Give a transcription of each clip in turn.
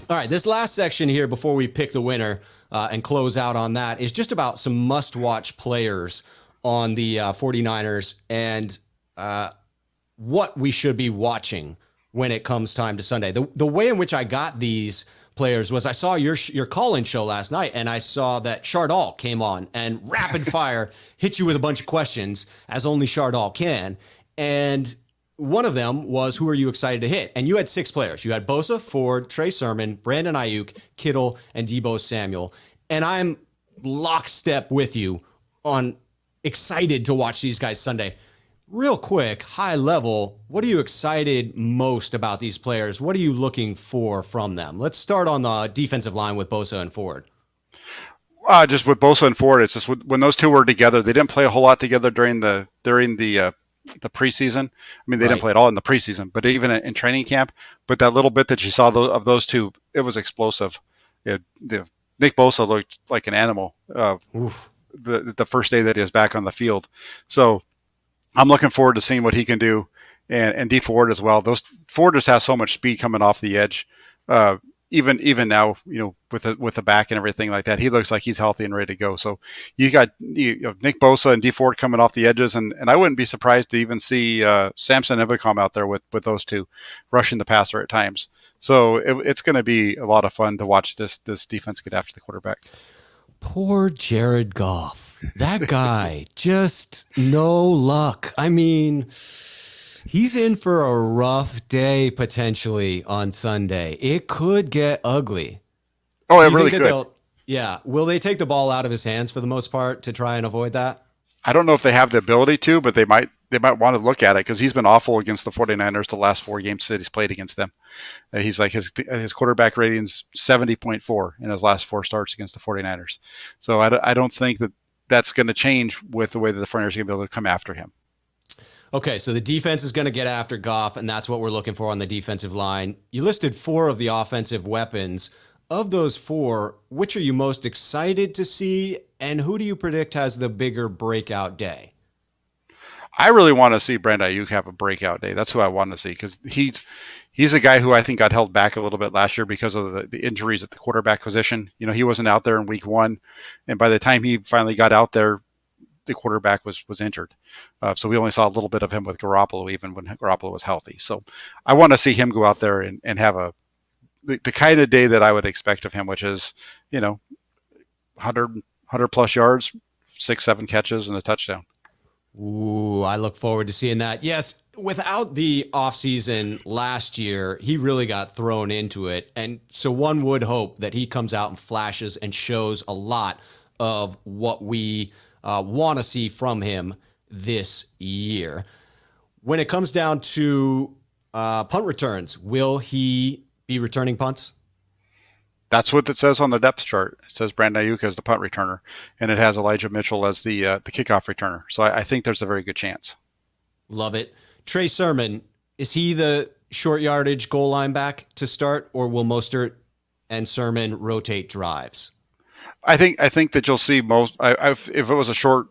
All right, this last section here before we pick the winner and close out on that is just about some must-watch players on the 49ers and what we should be watching when it comes time to Sunday. The way in which I got these players was I saw your call-in show last night, and I saw that Chardall came on and rapid fire hit you with a bunch of questions, as only Chardall can. And one of them was, who are you excited to hit? And you had 6 players. You had Bosa, Ford, Trey Sermon, Brandon Ayuk, Kittle, and Deebo Samuel. And I'm lockstep with you on excited to watch these guys Sunday. Real quick, high level, what are you excited most about these players? What are you looking for from them? Let's start on the defensive line with Bosa and Ford. Just with Bosa and Ford, it's just when those two were together, they didn't play a whole lot together during the preseason. I mean, they didn't play at all in the preseason, but even in training camp. But that little bit that you saw of those two, it was explosive. Nick Bosa looked like an animal the first day that he was back on the field. So I'm looking forward to seeing what he can do, and D Ford as well. Ford just has so much speed coming off the edge. Even now, with the back and everything like that, he looks like he's healthy and ready to go. So you got Nick Bosa and D Ford coming off the edges, and I wouldn't be surprised to even see Samson Ebicom out there with those two rushing the passer at times. So it's going to be a lot of fun to watch this defense get after the quarterback. Poor Jared Goff. That guy, just no luck. I mean, he's in for a rough day potentially on Sunday. It could get ugly. Oh, it really could. Yeah. Will they take the ball out of his hands for the most part to try and avoid that? I don't know if they have the ability to, but they might want to look at it because he's been awful against the 49ers the last 4 games that he's played against them. He's like his quarterback rating's 70.4 in his last 4 starts against the 49ers. So I don't think that's going to change with the way that the 49ers are going to be able to come after him. Okay, so the defense is going to get after Goff, and that's what we're looking for on the defensive line. You listed 4 of the offensive weapons. Of those 4, which are you most excited to see, and who do you predict has the bigger breakout day? I really want to see Brandon Ayuk have a breakout day. That's who I want to see because he's a guy who I think got held back a little bit last year because of the injuries at the quarterback position. He wasn't out there in week 1, and by the time he finally got out there, the quarterback was injured. So we only saw a little bit of him with Garoppolo, even when Garoppolo was healthy. So I want to see him go out there and have the kind of day that I would expect of him, which is, 100 plus yards, 6-7 catches, and a touchdown. Ooh, I look forward to seeing that. Yes, without the offseason last year, he really got thrown into it. And so one would hope that he comes out and flashes and shows a lot of what we want to see from him this year. When it comes down to punt returns, will he be returning punts? That's what it says on the depth chart. It says Brandon Ayuk as the punt returner, and it has Elijah Mitchell as the kickoff returner. So I think there's a very good chance. Love it. Trey Sermon, is he the short yardage goal line back to start, or will Mostert and Sermon rotate drives? I think that you'll see most. If it was a short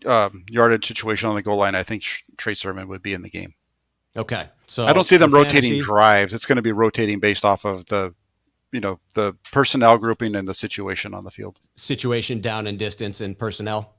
yardage situation on the goal line, I think Trey Sermon would be in the game. Okay, so I don't see them rotating drives. It's going to be rotating based off of the personnel grouping and the situation on the field. Situation, down and distance, and personnel.